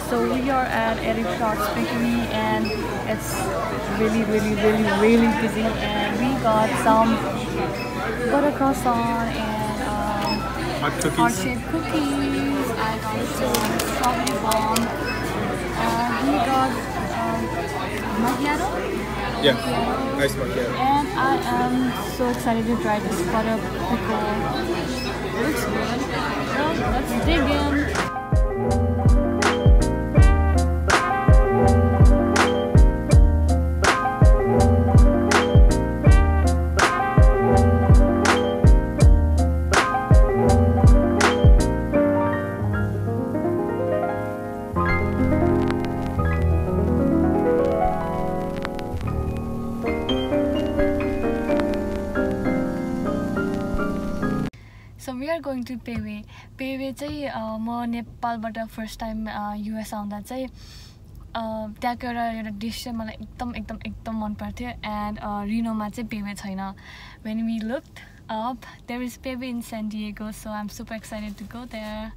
So we are at Eric Short's Bakery and it's really busy, and we got some butter croissant and heart-shaped cookies. I got some strawberry bomb and we got macchiato. Yeah, nice macchiato. And I am so excited to try this butter pickle. It looks good. So let's dig in. So we are going to Pewe. Pewe चाहिँ म नेपालबाट first time US आउँदा चाहिँ त्यहाँको एउटा dish चाहिँ मलाई एकदम मन पर्थ्यो एन्ड रिनोमा चाहिँ पेवे छैन. When we looked up, there is Pewe in SanDiego, so I'm super excited to go there.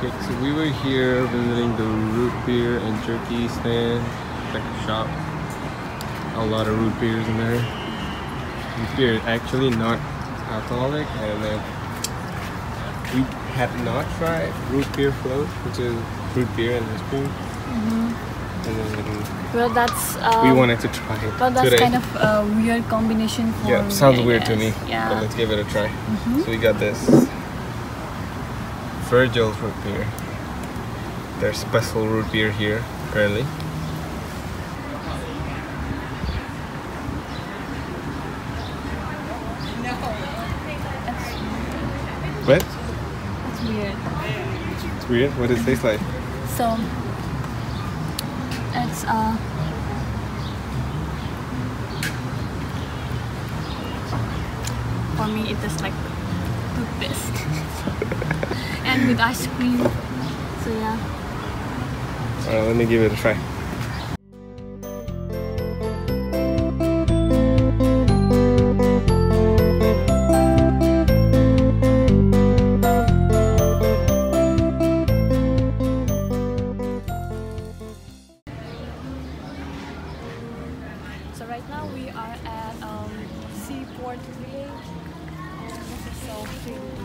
Okay, so we were here visiting the root beer and jerky stand, like a shop. A lot of root beers in there. Root beer is actually not alcoholic, and we have not tried root beer float, which is root beer and ice cream. And then Well, that's we wanted to try it well, that's today. kind of a weird combination for Yeah, me, sounds I weird to guess. me. Yeah. But let's give it a try. So we got this Virgil's root beer. There's special root beer here, apparently. What? It's weird. It's weird? What does it taste like? So it's for me it tastes like toothpaste and with ice cream. So yeah. Alright, let me give it a try. So right now we are at Seaport Village, and this is so pretty.